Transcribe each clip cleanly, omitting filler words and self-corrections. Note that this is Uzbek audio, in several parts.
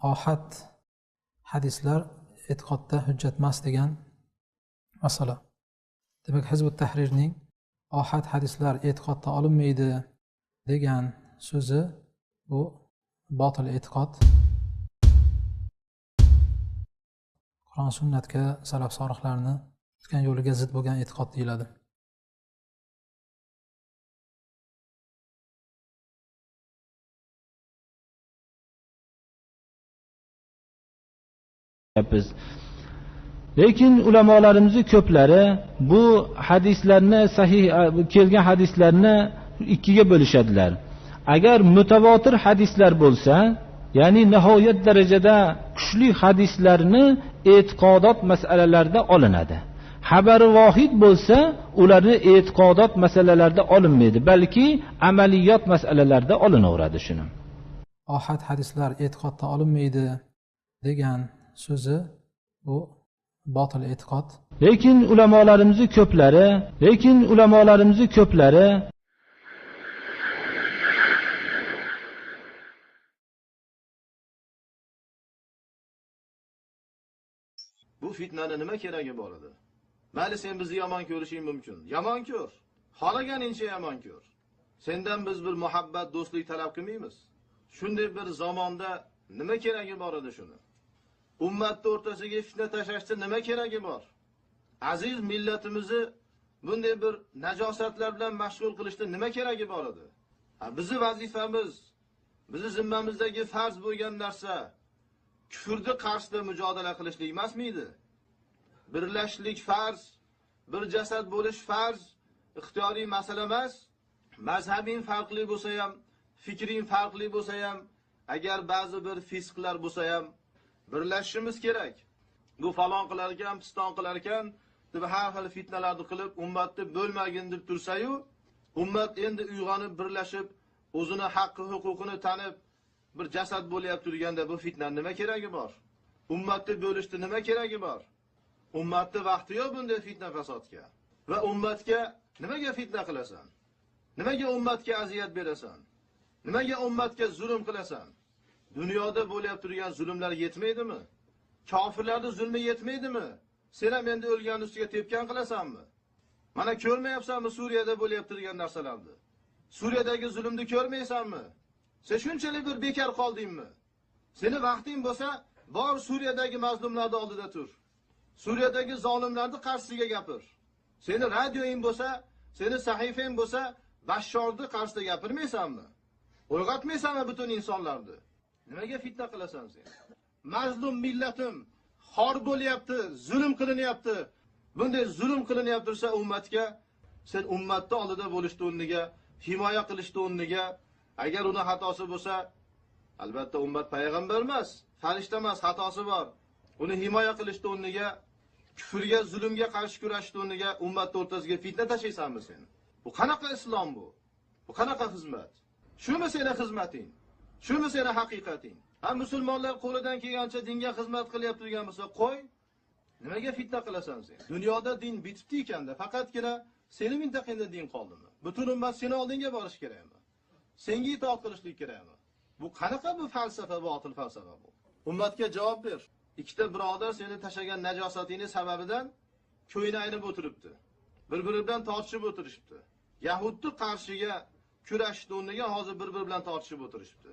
Ohad hadislar e'tiqodda hujjat emas degan masala. Demak, Hizbut Tahrirning ohad hadislar e'tiqodda olinmaydi degan so'zi bu botil e'tiqod. Qur'on sunnatga, salaf solihlarni tutgan yo'liga zid bo'lgan e'tiqod deyiladi. Lekin ulamolarimizni ko'plari bu hadislarni, sahih kelgan hadislarni ikkiga bo'lishadilar. Agar mutavotir hadislar bo'lsa, ya'ni nihoyat darajada kuchli hadislarni e'tiqodot masalalarida olinadi. Xabari vohid bo'lsa, ularni e'tiqodot masalalarida olinmaydi, balki amaliyot masalalarida olinaveradi shuni. Ohad hadislar e'tiqodda olinmaydi degan so'zi bu botil e'tiqod. Lekin ulamolarimizni ko'plari bu fitnani nima keragi bor edi? Mayli sen bizni yomon ko'rishing mumkin. Yomon ko'r. Xohlaganingcha yomon ko'r. Sendan biz bir muhabbat, do'stlik talab qilmaymiz. Shunday bir zamonda nima keragi bor edi shuni? Ummatning o'rtasiga fitna tashlashda nima keragi bor? Aziz millatimizni bunday bir najosatlar bilan mashg'ul qilishda nima keragi bor edi? Bizning vazifamiz, bizning zimmamizdagi farz bo'lgan narsa kufrni qarshisida mujodala qilishlik emasmiydi? Birlashishlik farz, bir jasad bo'lish farz, ixtiyoriy masala emas. Mazhabing farqli bo'lsa ham, fikring farqli bo'lsa ham, agar ba'zi bir fisqlar bo'lsa ham birlashishimiz kerak. Bu falon qilar ekan, piston qilar ekan deb har xil fitnalarni qilib ummatni bo'lmagin deb tursa-yu, ummat endi uyg'onib birlashib, o'zini haqqi, huquqini tanib bir jasad bo'lib turganda bu fitna nima keragi bor? Ummatni bo'lishda nima keragi bor? Ummatni vaqti yo'q bunday fitna fasodga. Va ummatga nimaga fitna qilasan? Nimaga ummatga aziyat berasan? Nimaga ummatga zulm qilasan? Dunyoda bo'lib turgan zulmlar yetmaydimi? Kofirlarning zulmi yetmaydimi? Sen ham endi o'lgan ustiga tepkan qilasanmi? Mana ko'rmayapsanmi Suriyada bo'lib turgan narsalarni? Suriyadagi zulmni ko'rmaysanmi? Sen shunchalik bir bekor qoldingmi? Seni vaqting bo'lsa, bor Suriyadagi mazlumlarning oldida tur. Suriyadagi zolimlarning qarshisiga gapir. Seni radioing bo'lsa, seni sahifang bo'lsa, Bashorning qarshisida gapirmaysanmi? O'yg'otmaysanmi butun insonlarni? Nimaga fitna qilasan sen? Mazlum millatim xor bo'lyapti, zulm qilinyapti. Bunday zulm qilinyapti tursa ummatga, sen ummatning oldida bo'lishni o'rniga, himoya qilishni o'rniga, agar uni xatosi bo'lsa, albatta ummat payg'ambar emas, farishta emas, xatosi bor. Uni himoya qilishni o'rniga, kufrga, zulmga qarshi kurashishni o'rniga ummatning o'rtasiga fitna tashlaysanmi sen? Bu qanaqa islom bu? Bu qanaqa xizmat? Shumi seni xizmating? Shumi seni haqiqating? Ha, musulmonlar qo'lidan kelgancha dinga xizmat qilyapti turgan bo'lsa, qo'y. Nimaga fitna qilasan sen? Dunyoda din bitibdi ekanda, faqatgina sening mintaqangda din qoldimi? Butun ummat seni oldinga borish kerakmi? Senga itoat qilishlik kerakmi? Bu qanaqa bu falsafa, botil falsafa bu? Ummatga javob ber. Ikkita birodar seni tashagan najosatingning sababidan ko'yini aynib o'tiribdi. Bir-biri bilan tortishib o'tirishibdi. Yahudni qarshiga kurashishni o'rniga hozir bir-biri bilan tortishib o'tirishibdi.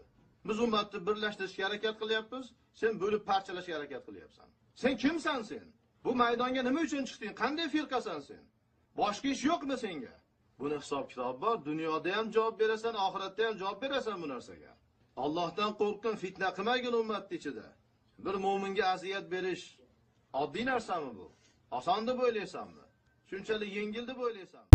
Biz ummatni birlashtirishga harakat qilyapmiz, sen bo'lib parchalashga harakat qilyapsan. Sen kimsan sen? Bu maydonga nima uchun chiqding? Qanday firqasan sen? Boshqa ish yo'qmi senga? Buni hisob kitob bor, dunyoda ham javob berasan, oxiratda ham javob berasan bu narsaga. Allohdan qo'rqin, fitna qilmagin ummatning ichida. Bir mo'minga aziyat berish oddiy narsami bu? Oson deb o'ylaysanmi? Shunchalik yengil deb o'ylaysanmi?